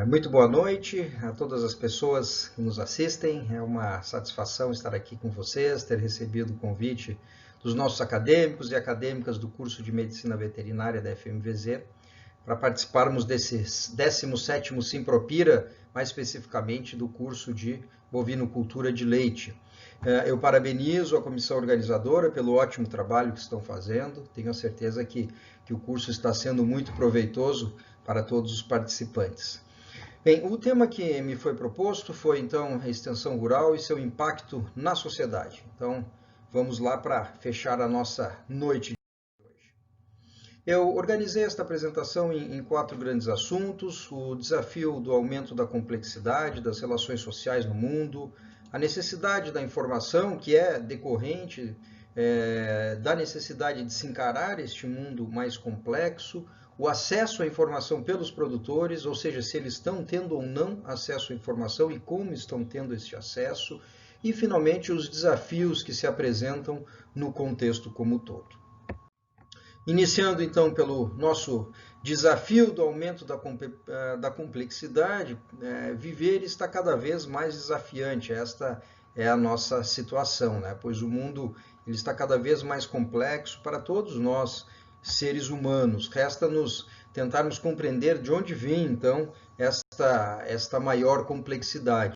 Muito boa noite a todas as pessoas que nos assistem. É uma satisfação estar aqui com vocês, ter recebido o convite dos nossos acadêmicos e acadêmicas do curso de Medicina Veterinária da FMVZ para participarmos desse 17º Simpropira, mais especificamente do curso de Bovinocultura de Leite. Eu parabenizo a comissão organizadora pelo ótimo trabalho que estão fazendo. Tenho a certeza que o curso está sendo muito proveitoso para todos os participantes. Bem, o tema que me foi proposto foi, então, a extensão rural e seu impacto na sociedade. Então, vamos lá para fechar a nossa noite. Eu organizei esta apresentação em 4 grandes assuntos: o desafio do aumento da complexidade das relações sociais no mundo, a necessidade da informação, que é decorrente da necessidade de se encarar este mundo mais complexo, o acesso à informação pelos produtores, ou seja, se eles estão tendo ou não acesso à informação e como estão tendo esse acesso, e, finalmente, os desafios que se apresentam no contexto como um todo. Iniciando então pelo nosso desafio do aumento da complexidade, viver está cada vez mais desafiante. Esta é a nossa situação, né? Pois o mundo ele está cada vez mais complexo para todos nós, seres humanos. Resta-nos tentarmos compreender de onde vem então esta maior complexidade.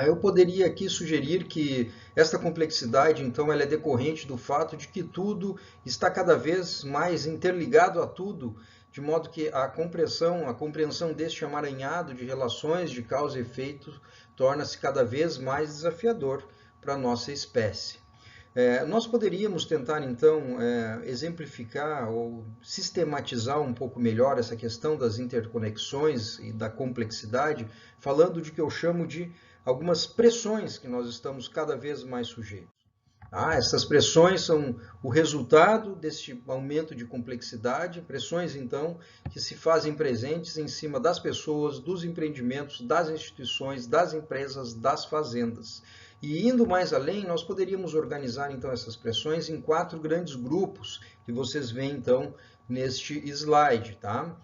Eu poderia aqui sugerir que esta complexidade, então, ela é decorrente do fato de que tudo está cada vez mais interligado a tudo, de modo que a compreensão deste emaranhado de relações de causa e efeito torna-se cada vez mais desafiador para a nossa espécie. Nós poderíamos tentar, então, exemplificar ou sistematizar um pouco melhor essa questão das interconexões e da complexidade, falando de que eu chamo de algumas pressões que nós estamos cada vez mais sujeitos. Essas pressões são o resultado deste aumento de complexidade, pressões, então, que se fazem presentes em cima das pessoas, dos empreendimentos, das instituições, das empresas, das fazendas. E indo mais além, nós poderíamos organizar, então, essas pressões em 4 grandes grupos, que vocês veem, então, neste slide, tá?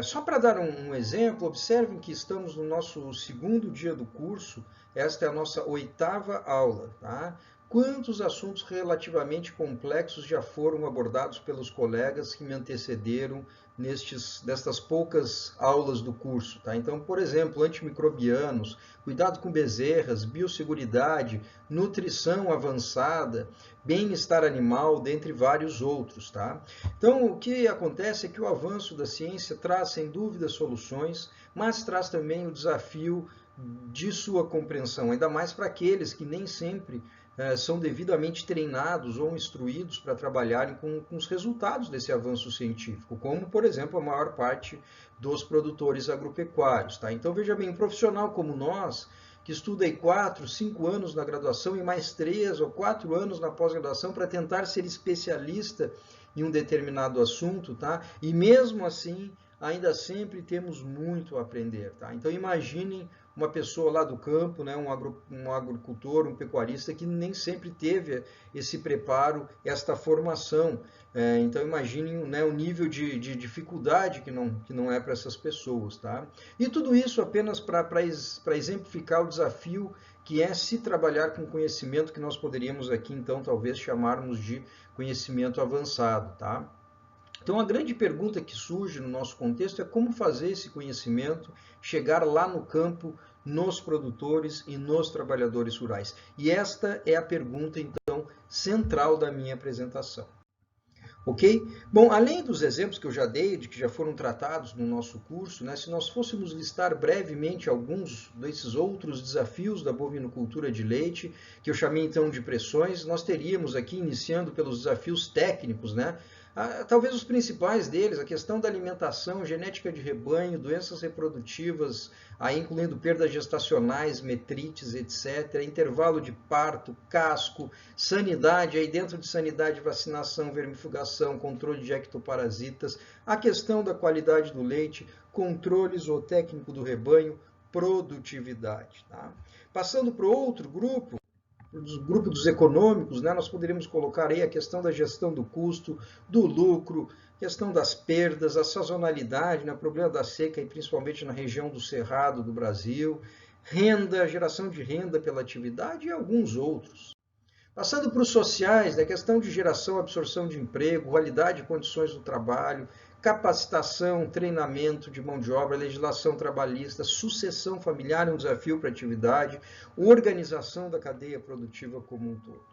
Só para dar um exemplo, observem que estamos no nosso 2º dia do curso, esta é a nossa 8ª aula, tá? Quantos assuntos relativamente complexos já foram abordados pelos colegas que me antecederam destas poucas aulas do curso, tá? Então, por exemplo, antimicrobianos, cuidado com bezerras, biosseguridade, nutrição avançada, bem-estar animal, dentre vários outros, tá? Então, o que acontece é que o avanço da ciência traz, sem dúvida, soluções, mas traz também o desafio de sua compreensão, ainda mais para aqueles que nem sempre são devidamente treinados ou instruídos para trabalharem com os resultados desse avanço científico, como, por exemplo, a maior parte dos produtores agropecuários. Tá? Então, veja bem, um profissional como nós, que estuda aí 4, 5 anos na graduação e mais 3 ou 4 anos na pós-graduação para tentar ser especialista em um determinado assunto, tá? E mesmo assim, ainda sempre temos muito a aprender, tá? Então, imaginem uma pessoa lá do campo, né, um agricultor, um pecuarista que nem sempre teve esse preparo, esta formação. Então imaginem, né, o nível de dificuldade que não é para essas pessoas. Tá? E tudo isso apenas para exemplificar o desafio que é se trabalhar com conhecimento que nós poderíamos aqui, então, talvez chamarmos de conhecimento avançado. Tá? Então, a grande pergunta que surge no nosso contexto é como fazer esse conhecimento chegar lá no campo, nos produtores e nos trabalhadores rurais. E esta é a pergunta, então, central da minha apresentação. Ok? Bom, além dos exemplos que eu já dei, de que já foram tratados no nosso curso, né, se nós fôssemos listar brevemente alguns desses outros desafios da bovinocultura de leite, que eu chamei então de pressões, nós teríamos aqui, iniciando pelos desafios técnicos, né, talvez os principais deles, a questão da alimentação, genética de rebanho, doenças reprodutivas, aí incluindo perdas gestacionais, metrites, etc., intervalo de parto, casco, sanidade, aí dentro de sanidade, vacinação, vermifugação, controle de ectoparasitas, a questão da qualidade do leite, controle zootécnico do rebanho, produtividade. Tá? Passando para outro grupo, grupo dos econômicos, né, nós poderíamos colocar aí a questão da gestão do custo, do lucro, questão das perdas, a sazonalidade, né, o problema da seca, e principalmente na região do Cerrado do Brasil, renda, geração de renda pela atividade e alguns outros. Passando para os sociais, a questão de geração, absorção de emprego, qualidade e condições do trabalho, capacitação, treinamento de mão de obra, legislação trabalhista, sucessão familiar é um desafio para a atividade, organização da cadeia produtiva como um todo.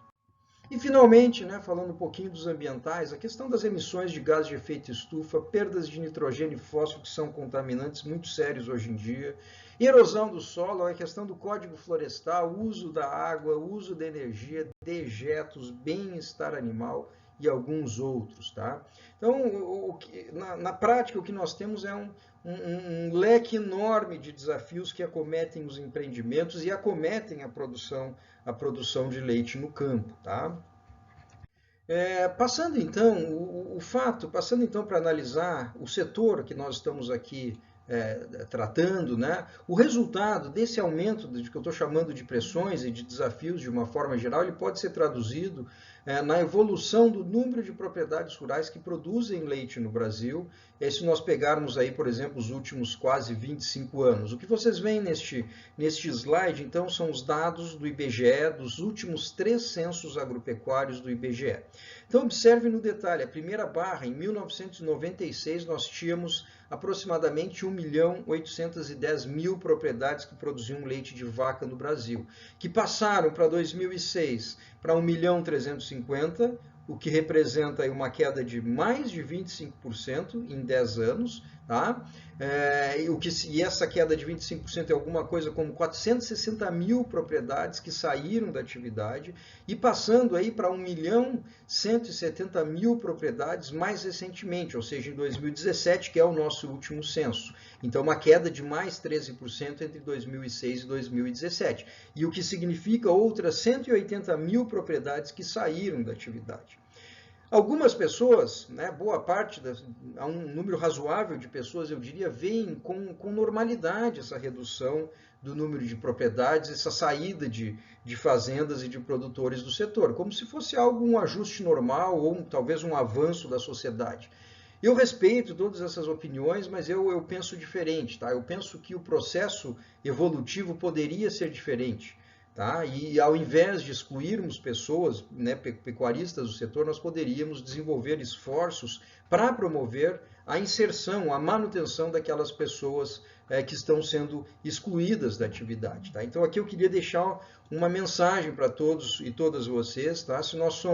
E, finalmente, né, falando um pouquinho dos ambientais, a questão das emissões de gás de efeito estufa, perdas de nitrogênio e fósforo, que são contaminantes muito sérios hoje em dia, erosão do solo, a questão do Código Florestal, uso da água, uso da energia, dejetos, bem-estar animal e alguns outros. Tá? Então, na prática, o que nós temos é um leque enorme de desafios que acometem os empreendimentos e acometem a produção de leite no campo. Tá? Passando então para analisar o setor que nós estamos aqui tratando, né? O resultado desse aumento que eu estou chamando de pressões e de desafios de uma forma geral, ele pode ser traduzido na evolução do número de propriedades rurais que produzem leite no Brasil, se nós pegarmos aí, por exemplo, os últimos quase 25 anos. O que vocês veem neste slide, então, são os dados do IBGE, dos últimos 3 censos agropecuários do IBGE. Então, observe no detalhe, a primeira barra, em 1996, nós tínhamos aproximadamente 1.810.000 propriedades que produziam leite de vaca no Brasil, que passaram para 2006 para 1.350.000, o que representa aí uma queda de mais de 25% em 10 anos. Tá? E essa queda de 25% é alguma coisa como 460.000 propriedades que saíram da atividade e passando aí para 1.170.000 propriedades mais recentemente, ou seja, em 2017, que é o nosso último censo. Então, uma queda de mais 13% entre 2006 e 2017. E o que significa outras 180.000 propriedades que saíram da atividade. Algumas pessoas, né, boa parte, há um número razoável de pessoas, eu diria, veem com normalidade essa redução do número de propriedades, essa saída de fazendas e de produtores do setor, como se fosse um ajuste normal ou talvez um avanço da sociedade. Eu respeito todas essas opiniões, mas eu penso diferente. Tá? Eu penso que o processo evolutivo poderia ser diferente. Tá? E ao invés de excluirmos pessoas, né, pecuaristas do setor, nós poderíamos desenvolver esforços para promover a inserção, a manutenção daquelas pessoas que estão sendo excluídas da atividade. Tá? Então aqui eu queria deixar uma mensagem para todos e todas vocês. Tá? Se nós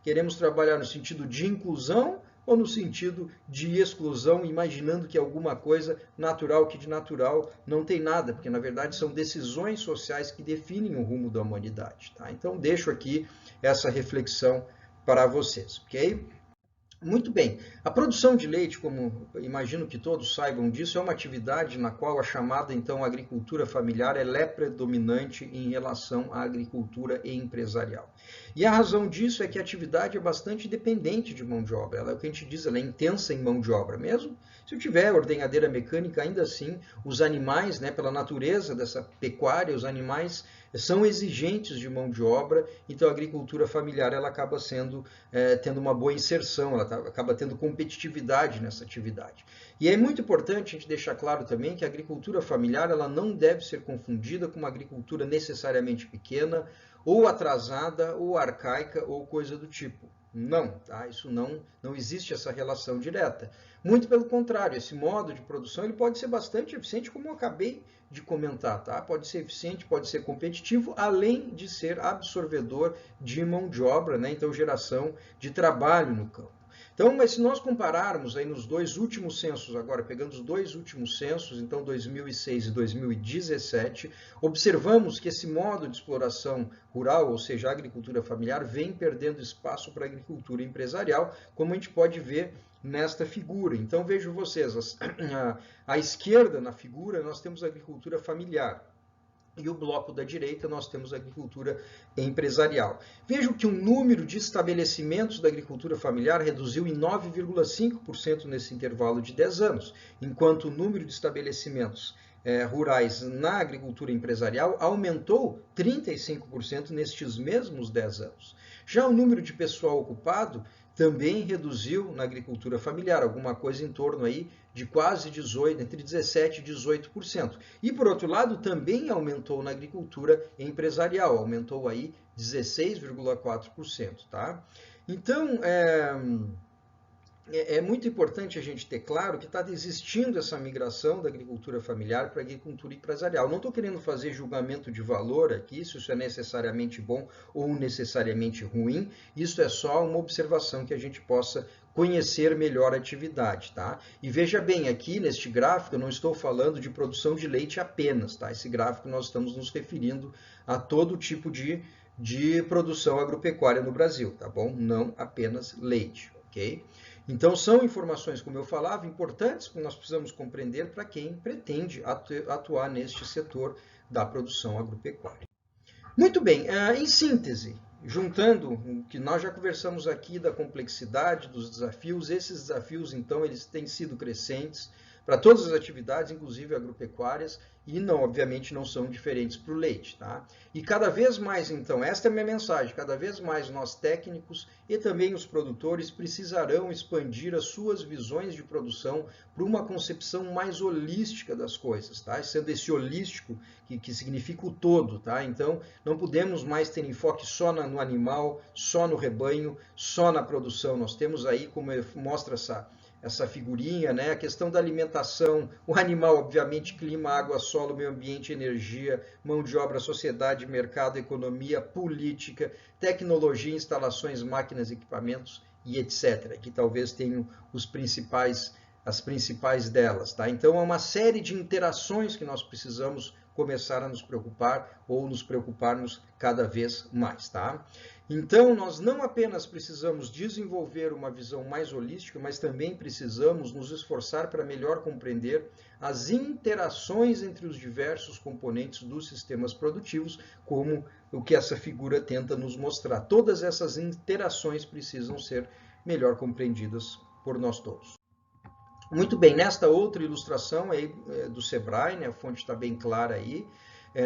queremos trabalhar no sentido de inclusão, ou no sentido de exclusão, imaginando que é alguma coisa natural, que de natural não tem nada, porque na verdade são decisões sociais que definem o rumo da humanidade. Tá? Então deixo aqui essa reflexão para vocês, ok? Muito bem, a produção de leite, como imagino que todos saibam disso, é uma atividade na qual a chamada, então, agricultura familiar ela é predominante em relação à agricultura empresarial. E a razão disso é que a atividade é bastante dependente de mão de obra, ela é o que a gente diz, ela é intensa em mão de obra mesmo. Se eu tiver ordenhadeira mecânica, ainda assim, os animais, né, pela natureza dessa pecuária, os animais são exigentes de mão de obra, então a agricultura familiar ela acaba tendo uma boa inserção, ela acaba tendo competitividade nessa atividade. E é muito importante a gente deixar claro também que a agricultura familiar ela não deve ser confundida com uma agricultura necessariamente pequena, ou atrasada, ou arcaica, ou coisa do tipo. Não, tá? Isso não existe essa relação direta. Muito pelo contrário, esse modo de produção ele pode ser bastante eficiente, como eu acabei de comentar. Tá? Pode ser eficiente, pode ser competitivo, além de ser absorvedor de mão de obra, né? Então geração de trabalho no campo. Então, mas se nós compararmos aí nos 2 últimos censos, agora pegando os 2 últimos censos, então 2006 e 2017, observamos que esse modo de exploração rural, ou seja, a agricultura familiar, vem perdendo espaço para a agricultura empresarial, como a gente pode ver nesta figura. Então, vejam vocês, à esquerda na figura nós temos a agricultura familiar. E o bloco da direita nós temos a agricultura empresarial. Vejo que o número de estabelecimentos da agricultura familiar reduziu em 9,5% nesse intervalo de 10 anos, enquanto o número de estabelecimentos rurais na agricultura empresarial aumentou 35% nestes mesmos 10 anos. Já o número de pessoal ocupado também reduziu na agricultura familiar, alguma coisa em torno aí de quase 18%, entre 17% e 18%. E, por outro lado, também aumentou na agricultura empresarial, aumentou aí 16,4%, tá? Então, é muito importante a gente ter claro que está existindo essa migração da agricultura familiar para a agricultura empresarial. Não estou querendo fazer julgamento de valor aqui, se isso é necessariamente bom ou necessariamente ruim. Isso é só uma observação que a gente possa conhecer melhor a atividade, tá? E veja bem, aqui neste gráfico eu não estou falando de produção de leite apenas, tá? Esse gráfico nós estamos nos referindo a todo tipo de produção agropecuária no Brasil, tá bom? Não apenas leite, ok? Então, são informações, como eu falava, importantes que nós precisamos compreender para quem pretende atuar neste setor da produção agropecuária. Muito bem, em síntese, juntando o que nós já conversamos aqui da complexidade dos desafios, esses desafios, então, eles têm sido crescentes para todas as atividades, inclusive agropecuárias, e não, obviamente, não são diferentes para o leite, tá? E cada vez mais, então, esta é a minha mensagem, cada vez mais nós técnicos e também os produtores precisarão expandir as suas visões de produção para uma concepção mais holística das coisas, tá? Sendo esse holístico que significa o todo, tá? Então, não podemos mais ter enfoque só no animal, só no rebanho, só na produção. Nós temos aí, como mostra essa figurinha, né? A questão da alimentação, o animal, obviamente, clima, água, solo, meio ambiente, energia, mão de obra, sociedade, mercado, economia, política, tecnologia, instalações, máquinas, equipamentos e etc. Que talvez tenham as principais delas, tá? Então, é uma série de interações que nós precisamos começar a nos preocupar ou nos preocuparmos cada vez mais, tá? Então, nós não apenas precisamos desenvolver uma visão mais holística, mas também precisamos nos esforçar para melhor compreender as interações entre os diversos componentes dos sistemas produtivos, como o que essa figura tenta nos mostrar. Todas essas interações precisam ser melhor compreendidas por nós todos. Muito bem, nesta outra ilustração aí do Sebrae, né, a fonte está bem clara aí,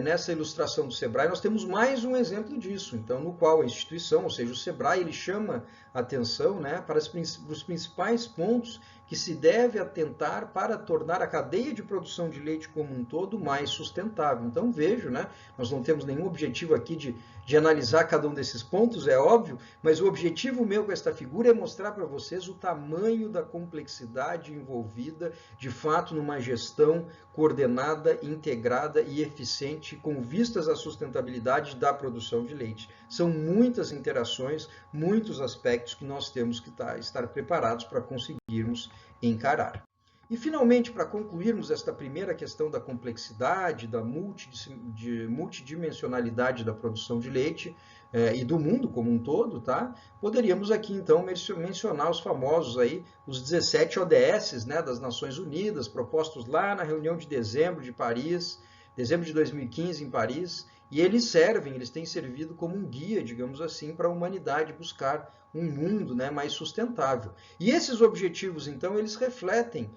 nessa ilustração do Sebrae nós temos mais um exemplo disso, então, no qual a instituição, ou seja, o Sebrae, ele chama a atenção, né, para os principais pontos que se deve atentar para tornar a cadeia de produção de leite como um todo mais sustentável. Então, vejo, né, nós não temos nenhum objetivo aqui de analisar cada um desses pontos, é óbvio, mas o objetivo meu com esta figura é mostrar para vocês o tamanho da complexidade envolvida, de fato, numa gestão coordenada, integrada e eficiente com vistas à sustentabilidade da produção de leite. São muitas interações, muitos aspectos que nós temos que estar preparados para conseguirmos encarar. E, finalmente, para concluirmos esta primeira questão da complexidade, da multidimensionalidade da produção de leite e do mundo como um todo, tá? Poderíamos aqui, então, mencionar os famosos aí, os 17 ODS, né, das Nações Unidas, propostos lá na reunião de dezembro de 2015, em Paris, e eles têm servido como um guia, digamos assim, para a humanidade buscar um mundo, né, mais sustentável. E esses objetivos, então, eles refletem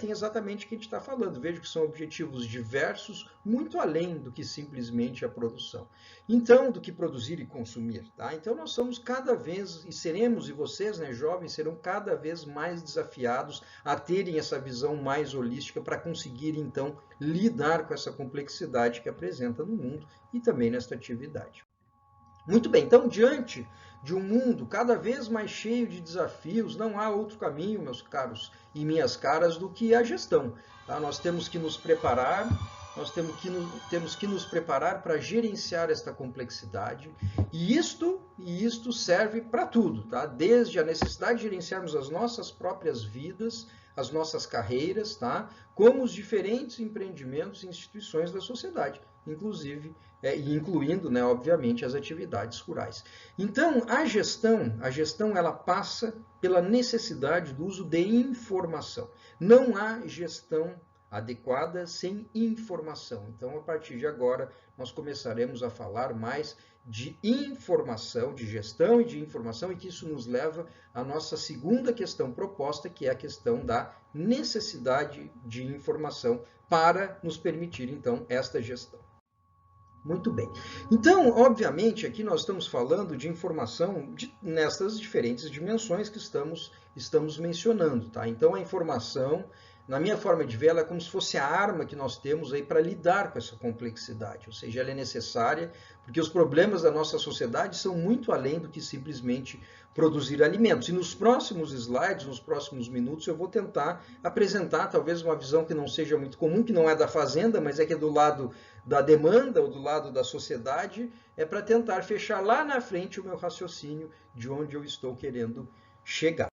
exatamente o que a gente está falando. Veja que são objetivos diversos, muito além do que simplesmente a produção. Então, do que produzir e consumir, tá? Então, nós somos cada vez, e seremos, e vocês, né, jovens, serão cada vez mais desafiados a terem essa visão mais holística para conseguir, então, lidar com essa complexidade que apresenta no mundo e também nesta atividade. Muito bem, então, diante de um mundo cada vez mais cheio de desafios, não há outro caminho, meus caros e minhas caras, do que a gestão. Tá? Nós temos que nos preparar, para gerenciar esta complexidade, e isto serve para tudo, tá? Desde a necessidade de gerenciarmos as nossas próprias vidas, as nossas carreiras, tá? Como os diferentes empreendimentos e instituições da sociedade, incluindo, né, obviamente, as atividades rurais. Então, a gestão ela passa pela necessidade do uso de informação. Não há gestão adequada sem informação. Então, a partir de agora, nós começaremos a falar mais de informação, de gestão e de informação, e que isso nos leva à nossa segunda questão proposta, que é a questão da necessidade de informação para nos permitir, então, esta gestão. Muito bem. Então, obviamente, aqui nós estamos falando de informação nessas diferentes dimensões que estamos mencionando, tá? Então, a informação, na minha forma de ver, ela é como se fosse a arma que nós temos aí para lidar com essa complexidade, ou seja, ela é necessária porque os problemas da nossa sociedade são muito além do que simplesmente produzir alimentos. E nos próximos slides, nos próximos minutos, eu vou tentar apresentar talvez uma visão que não seja muito comum, que não é da fazenda, mas é que é do lado da demanda ou do lado da sociedade, é para tentar fechar lá na frente o meu raciocínio de onde eu estou querendo chegar.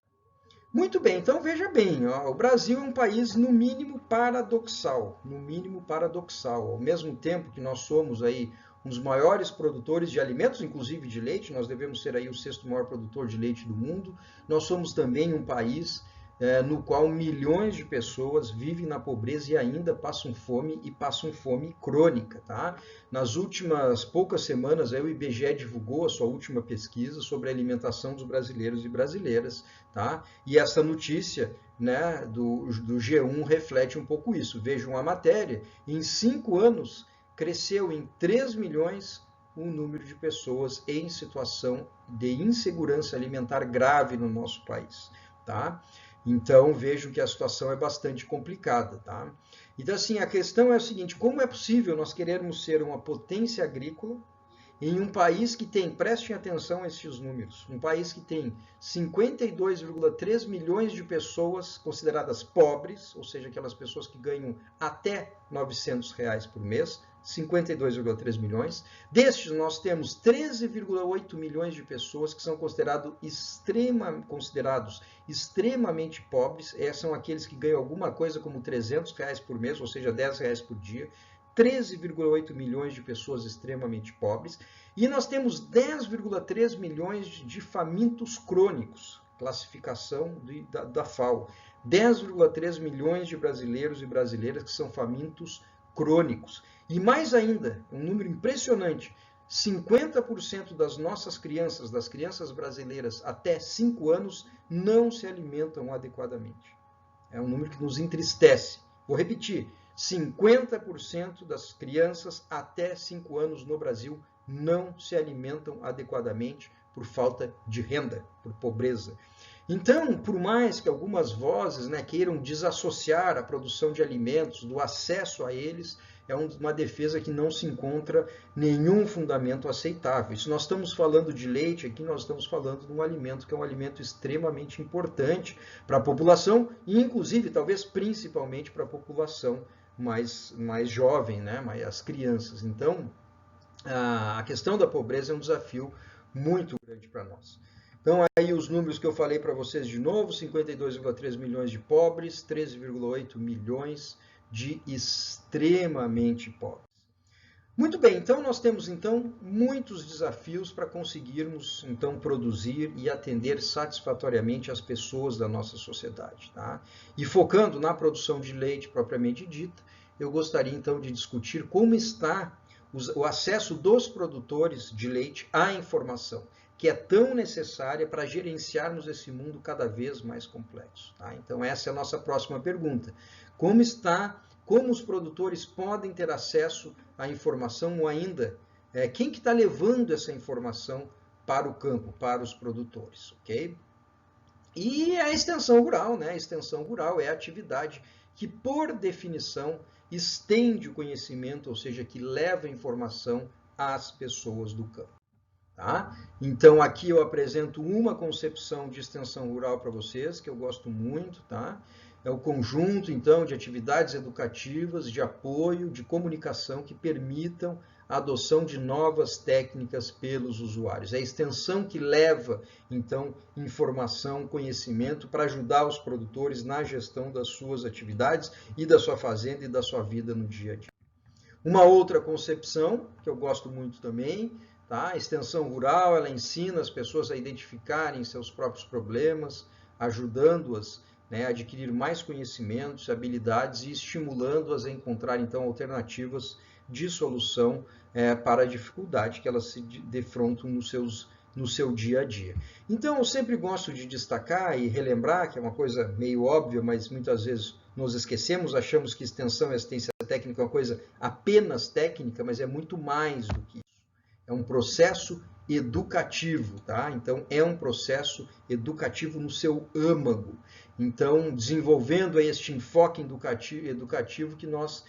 Muito bem, então veja bem, ó, o Brasil é um país no mínimo paradoxal, ao mesmo tempo que nós somos aí um dos maiores produtores de alimentos, inclusive de leite, nós devemos ser aí o 6º maior produtor de leite do mundo, nós somos também um país no qual milhões de pessoas vivem na pobreza e ainda passam fome e passam fome crônica, tá? Nas últimas poucas semanas, o IBGE divulgou a sua última pesquisa sobre a alimentação dos brasileiros e brasileiras, tá? E essa notícia, né, do G1 reflete um pouco isso. Vejam a matéria, em 5 anos cresceu em 3 milhões o número de pessoas em situação de insegurança alimentar grave no nosso país, tá? Então, vejo que a situação é bastante complicada, tá? Então, assim, a questão é a seguinte, como é possível nós querermos ser uma potência agrícola em um país que tem, prestem atenção a esses números, um país que tem 52,3 milhões de pessoas consideradas pobres, ou seja, aquelas pessoas que ganham até R$900 por mês, 52,3 milhões. Destes, nós temos 13,8 milhões de pessoas que são considerados extremamente pobres. São aqueles que ganham alguma coisa como R$300 por mês, ou seja, R$10 por dia. 13,8 milhões de pessoas extremamente pobres. E nós temos 10,3 milhões de famintos crônicos, classificação da FAO. 10,3 milhões de brasileiros e brasileiras que são famintos crônicos. E mais ainda, um número impressionante, 50% das nossas crianças, das crianças brasileiras até 5 anos, não se alimentam adequadamente. É um número que nos entristece. Vou repetir, 50% das crianças até 5 anos no Brasil não se alimentam adequadamente por falta de renda, por pobreza. Então, por mais que algumas vozes, né, queiram desassociar a produção de alimentos do acesso a eles, é uma defesa que não se encontra nenhum fundamento aceitável. Se nós estamos falando de leite, aqui nós estamos falando de um alimento que é um alimento extremamente importante para a população e, inclusive, talvez principalmente para a população mais jovem, né, as crianças. Então, a questão da pobreza é um desafio muito grande para nós. Então, aí os números que eu falei para vocês de novo, 52,3 milhões de pobres, 13,8 milhões de extremamente pobres. Muito bem, então nós temos então muitos desafios para conseguirmos então produzir e atender satisfatoriamente as pessoas da nossa sociedade, tá? E focando na produção de leite propriamente dita, eu gostaria então de discutir como está o acesso dos produtores de leite à informação, que é tão necessária para gerenciarmos esse mundo cada vez mais complexo, tá? Então essa é a nossa próxima pergunta. Como os produtores podem ter acesso à informação ou ainda, quem que está levando essa informação para o campo, para os produtores, ok? E a extensão rural, né? A extensão rural é a atividade que, por definição, estende o conhecimento, ou seja, que leva a informação às pessoas do campo. Tá? Então, aqui eu apresento uma concepção de extensão rural para vocês, que eu gosto muito, tá? É o conjunto, então, de atividades educativas, de apoio, de comunicação que permitam a adoção de novas técnicas pelos usuários. É a extensão que leva, então, informação, conhecimento para ajudar os produtores na gestão das suas atividades e da sua fazenda e da sua vida no dia a dia. Uma outra concepção, que eu gosto muito também, tá? A extensão rural, ela ensina as pessoas a identificarem seus próprios problemas, ajudando-as né, adquirir mais conhecimentos, habilidades e estimulando-as a encontrar, então, alternativas de solução para a dificuldade que elas se defrontam no seu dia a dia. Então, eu sempre gosto de destacar e relembrar, que é uma coisa meio óbvia, mas muitas vezes nos esquecemos, achamos que extensão e assistência técnica é uma coisa apenas técnica, mas é muito mais do que isso. É um processo educativo, tá? Então, é um processo educativo no seu âmago. Então, desenvolvendo este enfoque educativo que nós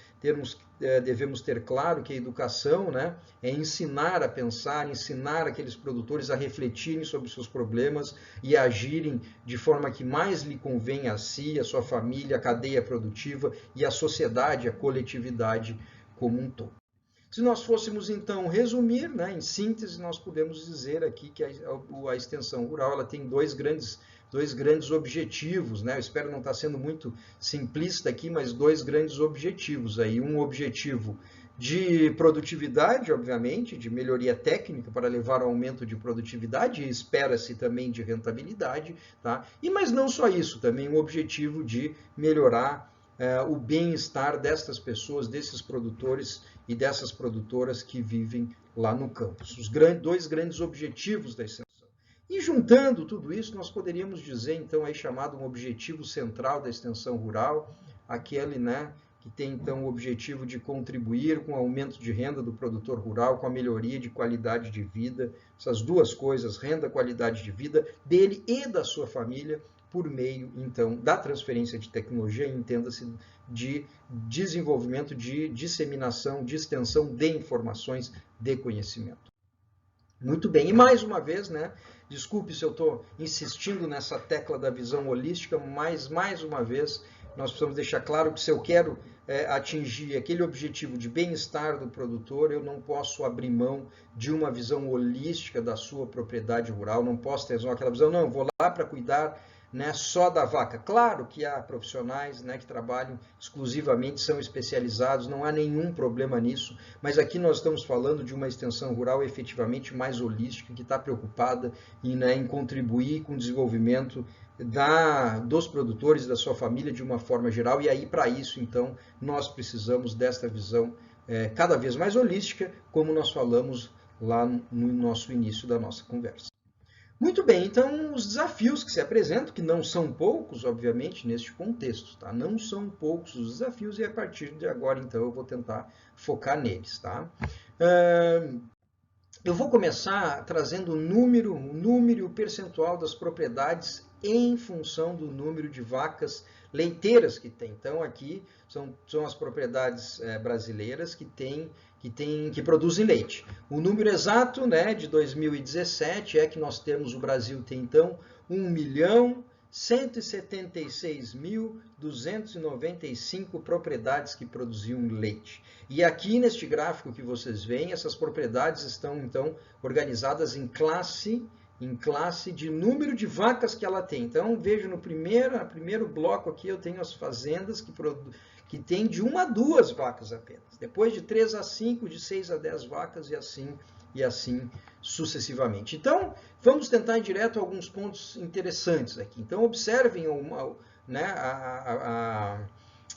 devemos ter claro que a educação, né, é ensinar a pensar, ensinar aqueles produtores a refletirem sobre seus problemas e agirem de forma que mais lhe convém a si, a sua família, a cadeia produtiva e a sociedade, a coletividade como um todo. Se nós fôssemos, então, resumir, né, em síntese, nós podemos dizer aqui que a extensão rural ela tem dois grandes objetivos, né? Eu espero não estar sendo muito simplista aqui, mas dois grandes objetivos aí. Um objetivo de produtividade, obviamente, de melhoria técnica para levar ao aumento de produtividade e espera-se também de rentabilidade, tá? Mas não só isso, também um objetivo de melhorar o bem-estar destas pessoas, desses produtores e dessas produtoras que vivem lá no campo. Os dois grandes objetivos da extensão. E juntando tudo isso, nós poderíamos dizer, então, aí chamado um objetivo central da extensão rural, aquele, né, que tem, então, o objetivo de contribuir com o aumento de renda do produtor rural, com a melhoria de qualidade de vida, essas duas coisas, renda, qualidade de vida, dele e da sua família, por meio, então, da transferência de tecnologia, entenda-se, de desenvolvimento, de disseminação, de extensão de informações, de conhecimento. Muito bem, e mais uma vez, né, desculpe se eu estou insistindo nessa tecla da visão holística, mas mais uma vez nós precisamos deixar claro que se eu quero atingir aquele objetivo de bem-estar do produtor, eu não posso abrir mão de uma visão holística da sua propriedade rural, não posso ter só aquela visão, não, eu vou lá para cuidar, né, só da vaca. Claro que há profissionais, né, que trabalham exclusivamente, são especializados, não há nenhum problema nisso, mas aqui nós estamos falando de uma extensão rural efetivamente mais holística, que está preocupada em contribuir com o desenvolvimento dos produtores, da sua família de uma forma geral, e aí para isso, então, nós precisamos desta visão cada vez mais holística, como nós falamos lá no nosso início da nossa conversa. Muito bem, então os desafios que se apresentam, que não são poucos, obviamente, neste contexto, tá? Não são poucos os desafios e a partir de agora, então, eu vou tentar focar neles, tá? Eu vou começar trazendo o número e o percentual das propriedades em função do número de vacas leiteiras que tem. Então, aqui são as propriedades brasileiras que produzem leite. O número exato, né, de 2017 é que nós temos, o Brasil tem então 1.176.295 propriedades que produziam leite. E aqui neste gráfico que vocês veem, essas propriedades estão então organizadas em classe de número de vacas que ela tem. Então, vejo no primeiro bloco aqui, eu tenho as fazendas que tem de 1 a 2 vacas apenas. Depois de 3 a 5, de 6 a 10 vacas e assim sucessivamente. Então, vamos tentar ir direto a alguns pontos interessantes aqui. Então, observem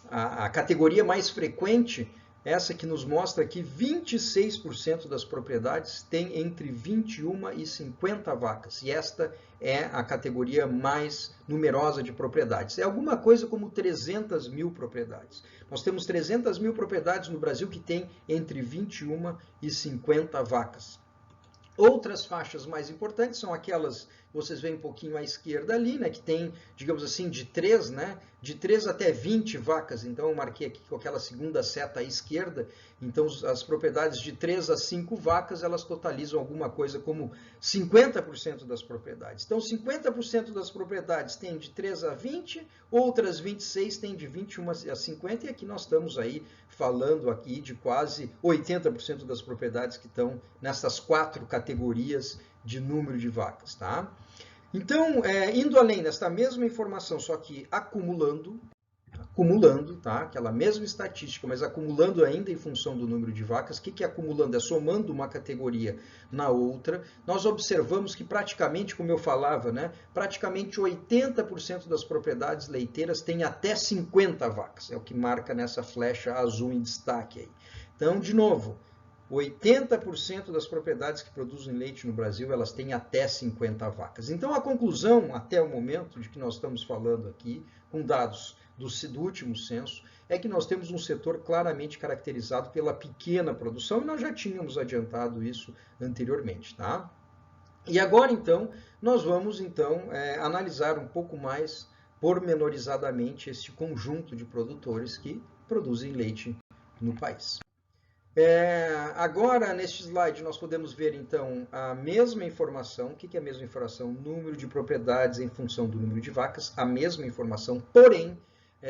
a categoria mais frequente, essa que nos mostra que 26% das propriedades têm entre 21 e 50 vacas. E esta é a categoria mais numerosa de propriedades. É alguma coisa como 300 mil propriedades. Nós temos 300 mil propriedades no Brasil que têm entre 21 e 50 vacas. Outras faixas mais importantes são aquelas, vocês veem um pouquinho à esquerda ali, né, que tem, digamos assim, de 3 até 20 vacas. Então, eu marquei aqui com aquela segunda seta à esquerda. Então, as propriedades de 3 a 5 vacas, elas totalizam alguma coisa como 50% das propriedades. Então, 50% das propriedades têm de 3 a 20, outras 26 têm de 21 a 50, e aqui nós estamos aí falando aqui de quase 80% das propriedades que estão nessas 4 categorias de número de vacas, tá? Então, indo além desta mesma informação, só que acumulando, acumulando, tá? Aquela mesma estatística, mas acumulando ainda em função do número de vacas. O que é acumulando? É somando uma categoria na outra. Nós observamos que praticamente, como eu falava, né, praticamente 80% das propriedades leiteiras têm até 50 vacas. É o que marca nessa flecha azul em destaque aí. Então, de novo, 80% das propriedades que produzem leite no Brasil, elas têm até 50 vacas. Então, a conclusão, até o momento de que nós estamos falando aqui, com dados do último censo, é que nós temos um setor claramente caracterizado pela pequena produção, e nós já tínhamos adiantado isso anteriormente, tá? E agora, então, nós vamos, então, analisar um pouco mais pormenorizadamente este conjunto de produtores que produzem leite no país. Agora, neste slide, nós podemos ver, então, a mesma informação. O que é a mesma informação? Número de propriedades em função do número de vacas, a mesma informação, porém,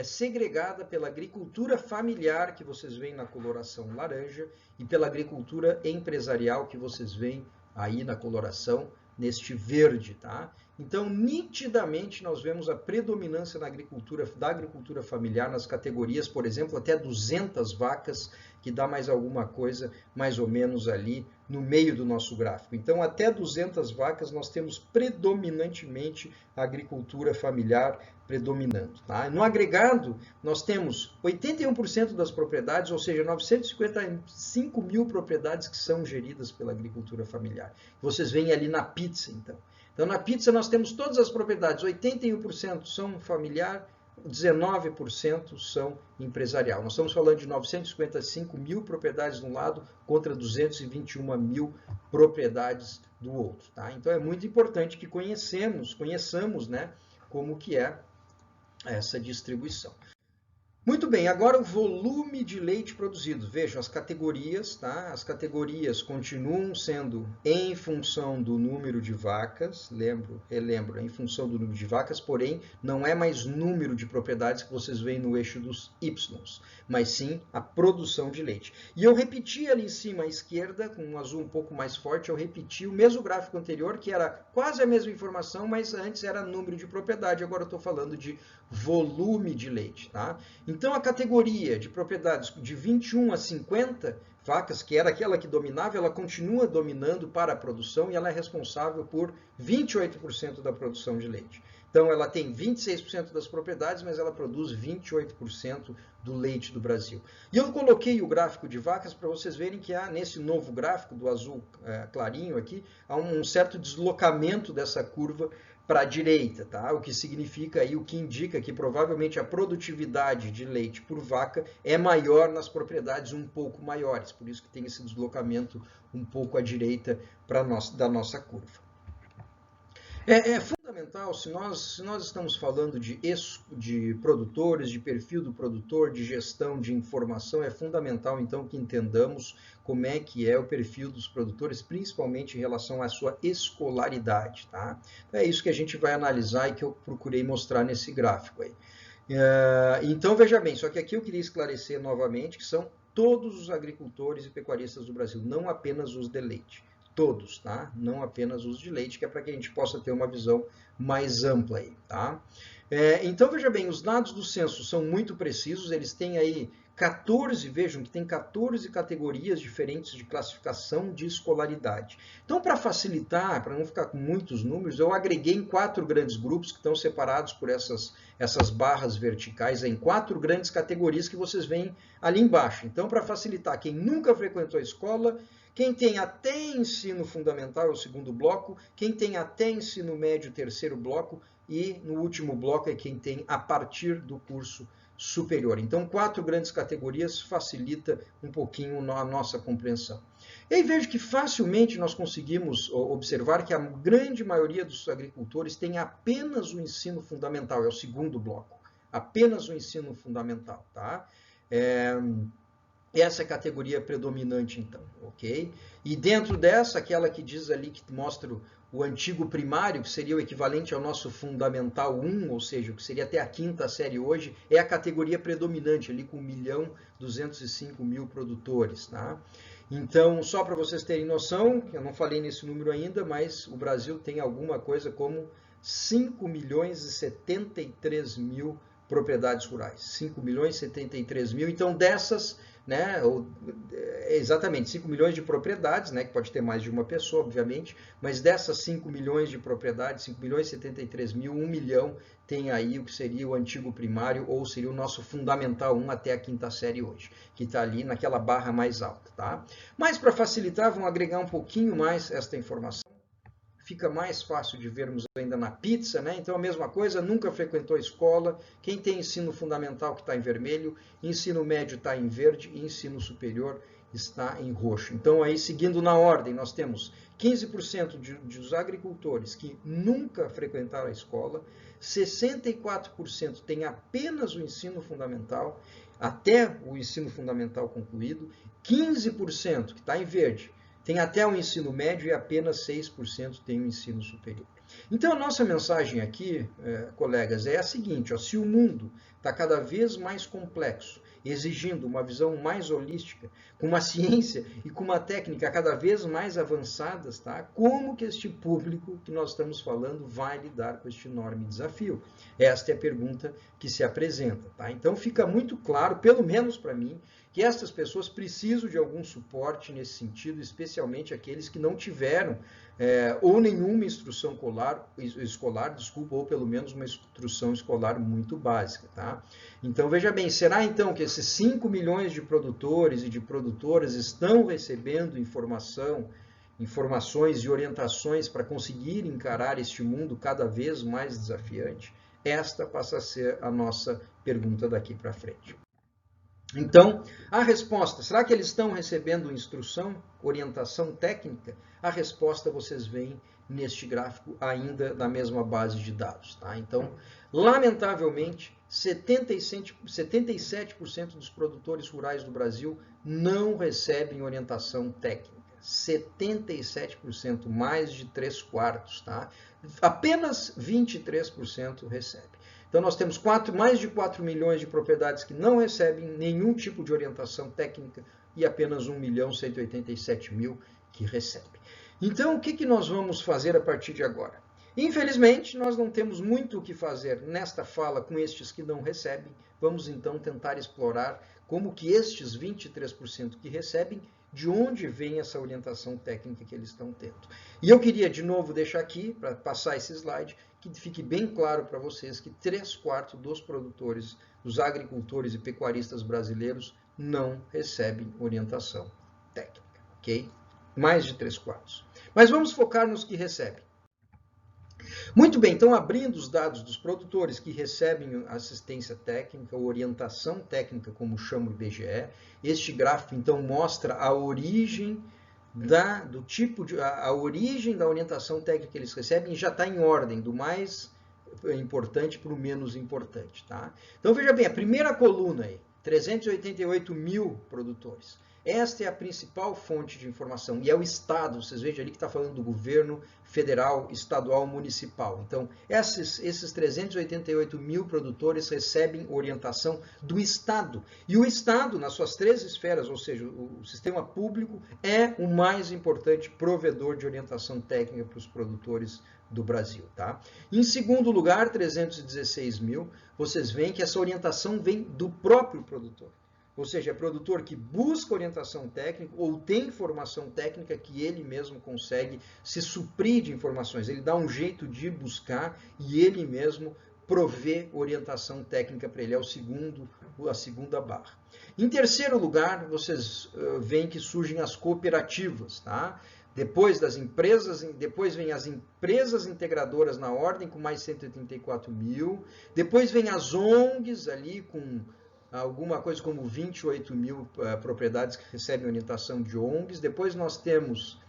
segregada pela agricultura familiar, que vocês veem na coloração laranja, e pela agricultura empresarial, que vocês veem aí na coloração neste verde, tá? Então, nitidamente, nós vemos a predominância da agricultura familiar nas categorias, por exemplo, até 200 vacas, que dá mais alguma coisa, mais ou menos ali no meio do nosso gráfico. Então, até 200 vacas, nós temos predominantemente a agricultura familiar predominando. Tá? No agregado, nós temos 81% das propriedades, ou seja, 955 mil propriedades que são geridas pela agricultura familiar. Vocês veem ali na pizza, então. Então, na pizza, nós temos todas as propriedades, 81% são familiar, 19% são empresarial. Nós estamos falando de 955 mil propriedades de um lado contra 221 mil propriedades do outro. Tá? Então, é muito importante que conheçamos, né, como que é essa distribuição. Muito bem, agora o volume de leite produzido. Vejam as categorias, tá? As categorias continuam sendo em função do número de vacas, relembro, em função do número de vacas, porém não é mais número de propriedades que vocês veem no eixo dos Ys, mas sim a produção de leite. E eu repeti ali em cima à esquerda, com um azul um pouco mais forte, eu repeti o mesmo gráfico anterior, que era quase a mesma informação, mas antes era número de propriedade, agora eu estou falando de volume de leite, tá? Então, a categoria de propriedades de 21 a 50 vacas, que era aquela que dominava, ela continua dominando para a produção e ela é responsável por 28% da produção de leite. Então, ela tem 26% das propriedades, mas ela produz 28% do leite do Brasil. E eu coloquei o gráfico de vacas para vocês verem que há, nesse novo gráfico do azul clarinho aqui, há um certo deslocamento dessa curva para a direita, tá? O que significa aí, o que indica que provavelmente a produtividade de leite por vaca é maior nas propriedades um pouco maiores, por isso que tem esse deslocamento um pouco à direita da nossa curva. É fundamental, se nós estamos falando de produtores, de perfil do produtor, de gestão de informação, é fundamental então que entendamos como é que é o perfil dos produtores, principalmente em relação à sua escolaridade, tá? É isso que a gente vai analisar e que eu procurei mostrar nesse gráfico aí. Então, veja bem, só que aqui eu queria esclarecer novamente que são todos os agricultores e pecuaristas do Brasil, não apenas os de leite. Todos, tá? Não apenas os de leite, que é para que a gente possa ter uma visão mais ampla aí, tá? Então, veja bem, os dados do censo são muito precisos, eles têm aí 14, vejam que tem 14 categorias diferentes de classificação de escolaridade. Então, para facilitar, para não ficar com muitos números, eu agreguei em 4 grandes grupos que estão separados por essas barras verticais, em 4 grandes categorias que vocês veem ali embaixo. Então, para facilitar, quem nunca frequentou a escola, quem tem até ensino fundamental é o segundo bloco, quem tem até ensino médio, terceiro bloco, e no último bloco é quem tem a partir do curso superior. Então, 4 grandes categorias facilita um pouquinho a nossa compreensão. E aí vejo que facilmente nós conseguimos observar que a grande maioria dos agricultores tem apenas o ensino fundamental, é o segundo bloco, apenas o ensino fundamental, tá? Essa é a categoria predominante, então, ok? E dentro dessa, aquela que diz ali, que mostra o antigo primário, que seria o equivalente ao nosso Fundamental 1, ou seja, o que seria até a 5ª série hoje, é a categoria predominante, ali com 1.205.000 produtores, tá? Então, só para vocês terem noção, eu não falei nesse número ainda, mas o Brasil tem alguma coisa como 5.073.000 propriedades rurais. 5 milhões e 73 mil. Então, dessas, né, exatamente 5 milhões de propriedades, né, que pode ter mais de uma pessoa, obviamente, mas dessas 5 milhões de propriedades, 5 milhões e 73 mil, 1 milhão tem aí o que seria o antigo primário, ou seria o nosso Fundamental 1 até a 5ª série hoje, que está ali naquela barra mais alta, tá? Mas para facilitar, vamos agregar um pouquinho mais esta informação. Fica mais fácil de vermos ainda na pizza, né? Então a mesma coisa, nunca frequentou a escola, quem tem ensino fundamental que está em vermelho, ensino médio está em verde e ensino superior está em roxo. Então aí, seguindo na ordem, nós temos 15% dos agricultores que nunca frequentaram a escola, 64% têm apenas o ensino fundamental, até o ensino fundamental concluído, 15% que está em verde, tem até o ensino médio e apenas 6% tem o ensino superior. Então, a nossa mensagem aqui, colegas, é a seguinte: ó, se o mundo está cada vez mais complexo, exigindo uma visão mais holística, com uma ciência e com uma técnica cada vez mais avançadas, tá? Como que este público que nós estamos falando vai lidar com este enorme desafio? Esta é a pergunta que se apresenta, tá? Então, fica muito claro, pelo menos para mim, que estas pessoas precisam de algum suporte nesse sentido, especialmente aqueles que não tiveram ou nenhuma instrução escolar, ou pelo menos uma instrução escolar muito básica, tá? Então, veja bem, será então que esses 5 milhões de produtores e de produtoras estão recebendo informações e orientações para conseguir encarar este mundo cada vez mais desafiante? Esta passa a ser a nossa pergunta daqui para frente. Então, a resposta, será que eles estão recebendo instrução, orientação técnica? A resposta vocês veem neste gráfico ainda da mesma base de dados, tá? Então, lamentavelmente, 77% dos produtores rurais do Brasil não recebem orientação técnica. 77%, mais de 3/4, tá? Apenas 23% recebe. Então, nós temos mais de 4 milhões de propriedades que não recebem nenhum tipo de orientação técnica e apenas 1.187.000 que recebem. Então, o que nós vamos fazer a partir de agora? Infelizmente, nós não temos muito o que fazer nesta fala com estes que não recebem. Vamos, então, tentar explorar como que estes 23% que recebem, de onde vem essa orientação técnica que eles estão tendo. E eu queria, de novo, deixar aqui, para passar esse slide, que fique bem claro para vocês que 3/4 dos produtores, dos agricultores e pecuaristas brasileiros não recebem orientação técnica, ok? Mais de 3/4. Mas vamos focar nos que recebem. Muito bem, então abrindo os dados dos produtores que recebem assistência técnica ou orientação técnica, como chama o IBGE, este gráfico então mostra a origem a origem da orientação técnica que eles recebem, e já está em ordem, do mais importante para o menos importante, tá? Então veja bem, a primeira coluna aí, 388.000 produtores. Esta é a principal fonte de informação, e é o Estado, vocês vejam ali que está falando do governo federal, estadual, municipal. Então, esses 388.000 produtores recebem orientação do Estado. E o Estado, nas suas 3 esferas, ou seja, o sistema público, é o mais importante provedor de orientação técnica para os produtores do Brasil, tá? Em segundo lugar, 316.000, vocês veem que essa orientação vem do próprio produtor. Ou seja, é produtor que busca orientação técnica ou tem formação técnica que ele mesmo consegue se suprir de informações. Ele dá um jeito de buscar e ele mesmo provê orientação técnica para ele. É a segunda barra. Em terceiro lugar, vocês veem que surgem as cooperativas, tá? Depois vem as empresas integradoras na ordem, com mais 184.000. Depois vem as ONGs ali com alguma coisa como 28.000 propriedades que recebem orientação de ONGs. Depois nós temos,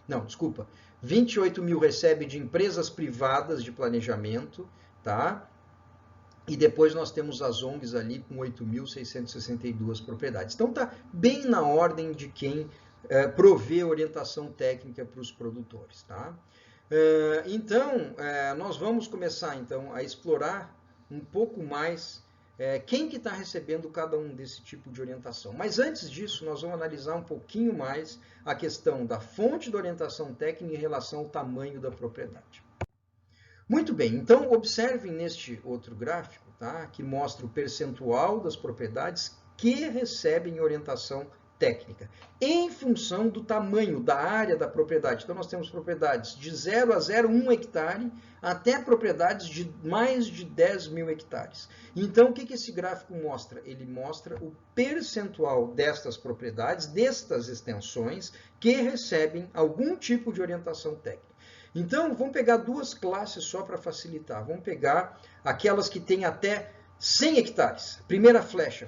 28.000 recebem de empresas privadas de planejamento, tá? E depois nós temos as ONGs ali com 8.662 propriedades. Então tá bem na ordem de quem provê orientação técnica para os produtores, tá? Então, nós vamos começar então a explorar um pouco mais quem que está recebendo cada um desse tipo de orientação. Mas antes disso, nós vamos analisar um pouquinho mais a questão da fonte da orientação técnica em relação ao tamanho da propriedade. Muito bem, então observem neste outro gráfico, tá? Que mostra o percentual das propriedades que recebem orientação técnica, em função do tamanho da área da propriedade. Então, nós temos propriedades de 0 a 0,1 hectare, até propriedades de mais de 10 mil hectares. Então, o que esse gráfico mostra? Ele mostra o percentual destas propriedades, destas extensões, que recebem algum tipo de orientação técnica. Então, vamos pegar duas classes só para facilitar. Vamos pegar aquelas que têm até 100 hectares. Primeira flecha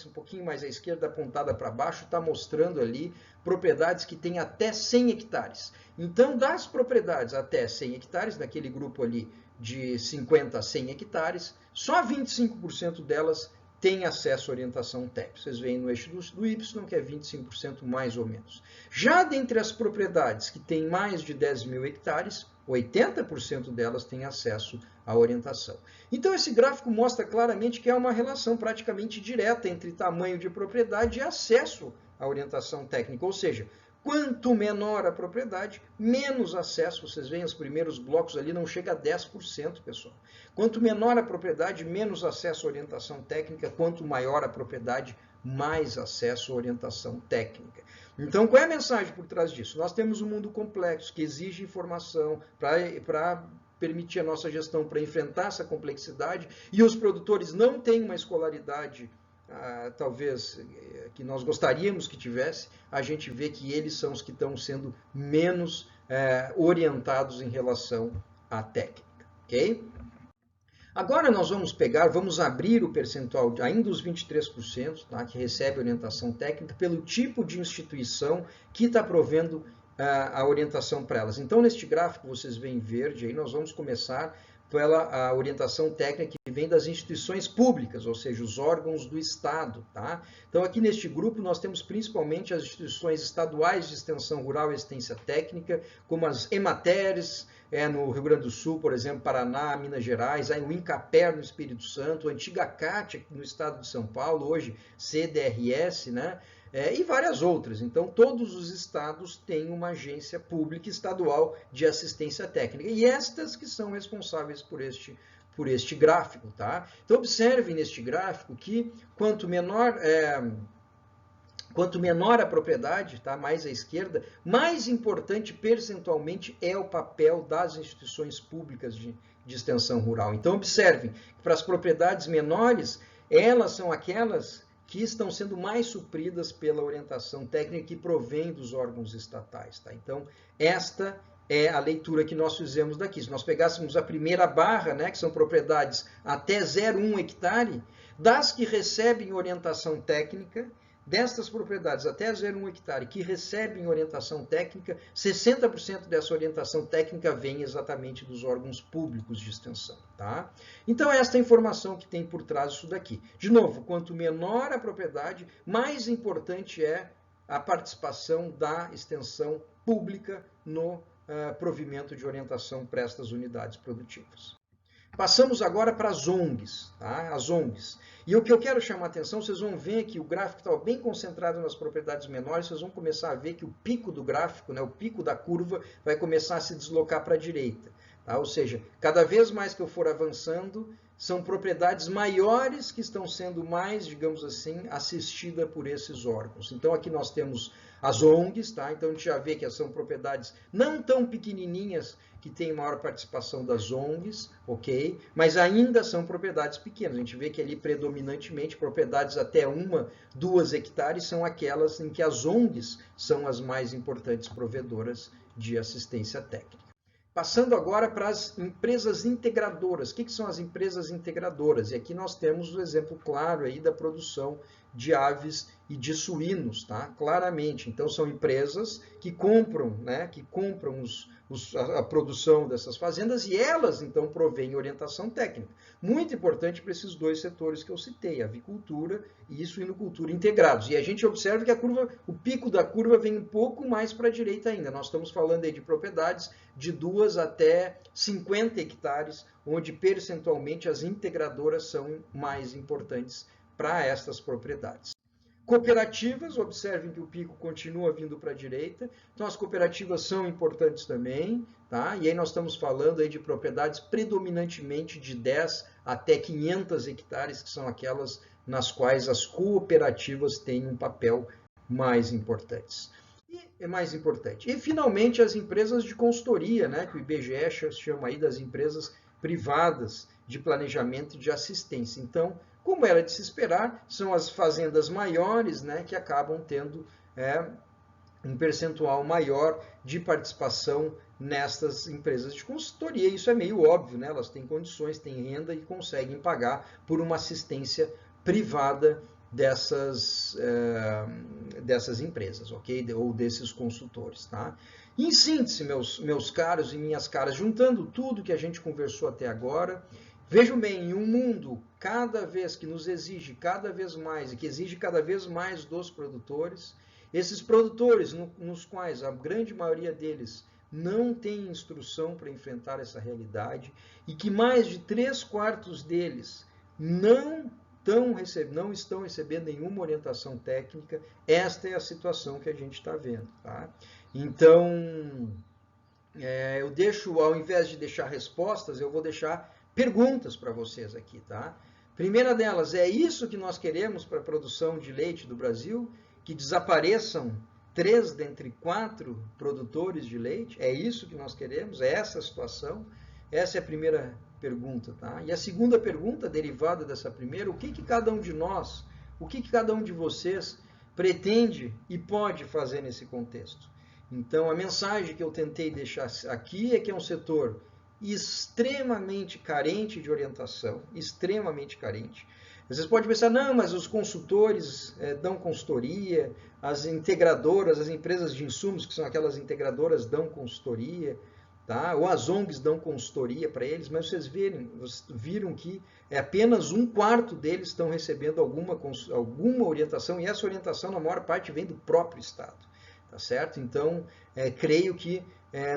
um pouquinho mais à esquerda, apontada para baixo, está mostrando ali propriedades que têm até 100 hectares. Então, das propriedades até 100 hectares, naquele grupo ali de 50 a 100 hectares, só 25% delas têm acesso à orientação técnica. Vocês veem no eixo do Y, que é 25% mais ou menos. Já dentre as propriedades que têm mais de 10 mil hectares, 80% delas têm acesso à orientação. Então, esse gráfico mostra claramente que há uma relação praticamente direta entre tamanho de propriedade e acesso à orientação técnica. Ou seja, quanto menor a propriedade, menos acesso. Vocês veem os primeiros blocos ali, não chega a 10%, pessoal. Quanto menor a propriedade, menos acesso à orientação técnica. Quanto maior a propriedade, mais acesso à orientação técnica. Então, qual é a mensagem por trás disso? Nós temos um mundo complexo que exige informação para permitir a nossa gestão, para enfrentar essa complexidade, e os produtores não têm uma escolaridade, talvez, que nós gostaríamos que tivesse. A gente vê que eles são os que estão sendo menos orientados em relação à técnica, ok? Agora nós vamos abrir o percentual, ainda os 23%, tá, que recebe orientação técnica, pelo tipo de instituição que está provendo a orientação para elas. Então, neste gráfico, vocês veem em verde, aí nós vamos começar pela orientação técnica que vem das instituições públicas, ou seja, os órgãos do Estado. Tá? Então, aqui neste grupo, nós temos principalmente as instituições estaduais de extensão rural e assistência técnica, como as EMATERs, no Rio Grande do Sul, por exemplo, Paraná, Minas Gerais, aí o INCAPER no Espírito Santo, a antiga CAT no estado de São Paulo, hoje CDRS, né? E várias outras. Então, todos os estados têm uma agência pública estadual de assistência técnica. E estas que são responsáveis por este gráfico. Tá? Então, observem neste gráfico que quanto menor a propriedade, tá? Mais à esquerda, mais importante percentualmente é o papel das instituições públicas de extensão rural. Então, observem que para as propriedades menores, elas são aquelas que estão sendo mais supridas pela orientação técnica que provém dos órgãos estatais. Tá? Então, esta é a leitura que nós fizemos daqui. Se nós pegássemos a primeira barra, né, que são propriedades até 0,1 hectare, das que recebem orientação técnica, destas propriedades até 0,1 hectare que recebem orientação técnica, 60% dessa orientação técnica vem exatamente dos órgãos públicos de extensão. Tá? Então, esta é a informação que tem por trás disso daqui. De novo, quanto menor a propriedade, mais importante é a participação da extensão pública no provimento de orientação para estas unidades produtivas. Passamos agora para as ONGs, tá? As ONGs. E o que eu quero chamar a atenção, vocês vão ver que o gráfico está bem concentrado nas propriedades menores, vocês vão começar a ver que o pico do gráfico, né, o pico da curva, vai começar a se deslocar para a direita. Tá? Ou seja, cada vez mais que eu for avançando, são propriedades maiores que estão sendo mais, digamos assim, assistidas por esses órgãos. Então, aqui nós temos as ONGs, tá? Então a gente já vê que são propriedades não tão pequenininhas que têm maior participação das ONGs, ok? Mas ainda são propriedades pequenas. A gente vê que ali predominantemente propriedades até 1, 2 hectares são aquelas em que as ONGs são as mais importantes provedoras de assistência técnica. Passando agora para as empresas integradoras. O que são as empresas integradoras? E aqui nós temos o exemplo claro aí da produção de aves e de suínos, tá? Claramente. Então, são empresas que compram, né? Que compram a produção dessas fazendas e elas, então, provêm orientação técnica. Muito importante para esses dois setores que eu citei, avicultura e suinocultura integrados. E a gente observa que o pico da curva vem um pouco mais para a direita ainda. Nós estamos falando aí de propriedades de 2 até 50 hectares, onde percentualmente as integradoras são mais importantes para estas propriedades. Cooperativas, observem que o pico continua vindo para a direita, então as cooperativas são importantes também, tá? E aí nós estamos falando aí de propriedades predominantemente de 10 até 500 hectares, que são aquelas nas quais as cooperativas têm um papel mais importante. E finalmente as empresas de consultoria, né, que o IBGE chama aí das empresas privadas de planejamento e de assistência. Então, como era de se esperar, são as fazendas maiores, né, que acabam tendo um percentual maior de participação nestas empresas de consultoria. Isso é meio óbvio, né? Elas têm condições, têm renda e conseguem pagar por uma assistência privada dessas empresas, ok? Ou desses consultores, tá? Em síntese, meus caros e minhas caras, juntando tudo que a gente conversou até agora, vejam bem, em um mundo cada vez que nos exige cada vez mais e que exige cada vez mais dos produtores, esses produtores nos quais a grande maioria deles não tem instrução para enfrentar essa realidade e que mais de 3/4 deles não estão recebendo nenhuma orientação técnica, esta é a situação que a gente está vendo, tá? Então, eu deixo, ao invés de deixar respostas, eu vou deixar perguntas para vocês aqui, tá? Primeira delas, é isso que nós queremos para a produção de leite do Brasil? Que desapareçam 3 dentre 4 produtores de leite? É isso que nós queremos? É essa a situação? Essa é a primeira pergunta, tá? E a segunda pergunta, derivada dessa primeira, o que cada um de nós, o que cada um de vocês pretende e pode fazer nesse contexto? Então, a mensagem que eu tentei deixar aqui é que é um setor extremamente carente de orientação, extremamente carente. Vocês podem pensar, não, mas os consultores dão consultoria, as integradoras, as empresas de insumos, que são aquelas integradoras, dão consultoria, tá? Ou as ONGs dão consultoria para eles, mas vocês viram que apenas 1/4 deles estão recebendo alguma orientação, e essa orientação, na maior parte, vem do próprio Estado, tá certo? Então, creio que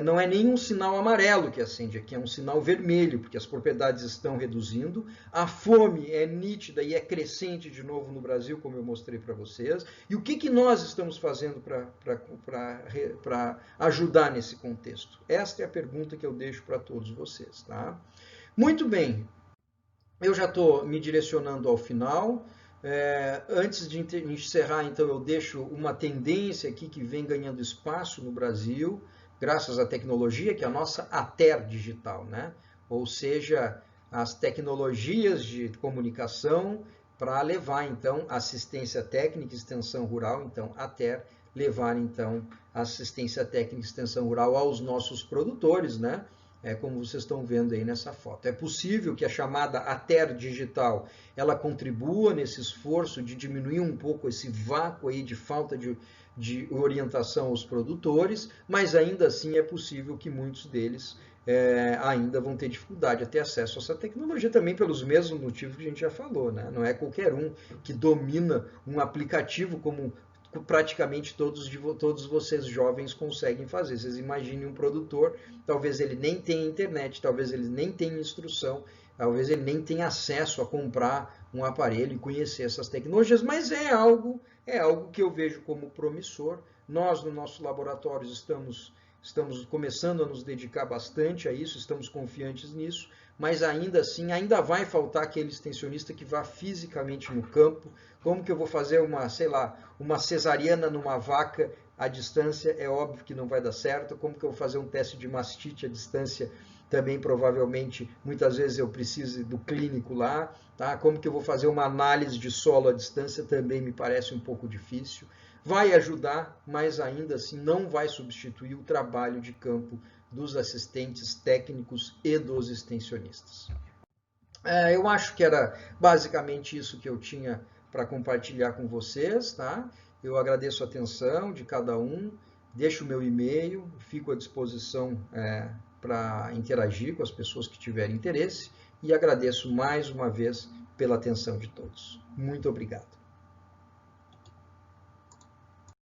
não é nenhum sinal amarelo que acende aqui, é um sinal vermelho, porque as propriedades estão reduzindo, a fome é nítida e é crescente de novo no Brasil, como eu mostrei para vocês, e o que nós estamos fazendo para ajudar nesse contexto? Esta é a pergunta que eu deixo para todos vocês, tá? Muito bem, eu já estou me direcionando ao final. Antes de encerrar, então, eu deixo uma tendência aqui que vem ganhando espaço no Brasil, graças à tecnologia, que é a nossa ATER digital, né? Ou seja, as tecnologias de comunicação para levar, então, assistência técnica e extensão rural, então, ATER, levar, então, assistência técnica e extensão rural aos nossos produtores, né? Como vocês estão vendo aí nessa foto. É possível que a chamada ATER digital, ela contribua nesse esforço de diminuir um pouco esse vácuo aí de falta de orientação aos produtores, mas ainda assim é possível que muitos deles ainda vão ter dificuldade a ter acesso a essa tecnologia, também pelos mesmos motivos que a gente já falou, né? Não é qualquer um que domina um aplicativo como praticamente todos vocês jovens conseguem fazer. Vocês imaginem um produtor, talvez ele nem tenha internet, talvez ele nem tenha instrução, talvez ele nem tenha acesso a comprar um aparelho e conhecer essas tecnologias, mas é algo que eu vejo como promissor. Nós, no nosso laboratório, estamos começando a nos dedicar bastante a isso, estamos confiantes nisso, mas ainda assim, ainda vai faltar aquele extensionista que vá fisicamente no campo. Como que eu vou fazer uma cesariana numa vaca à distância? É óbvio que não vai dar certo. Como que eu vou fazer um teste de mastite à distância? Também provavelmente, muitas vezes eu preciso do clínico lá, tá? Como que eu vou fazer uma análise de solo à distância? Também me parece um pouco difícil. Vai ajudar, mas ainda assim não vai substituir o trabalho de campo dos assistentes técnicos e dos extensionistas. Eu acho que era basicamente isso que eu tinha para compartilhar com vocês, tá? Eu agradeço a atenção de cada um, deixo o meu e-mail, fico à disposição para interagir com as pessoas que tiverem interesse e agradeço mais uma vez pela atenção de todos. Muito obrigado.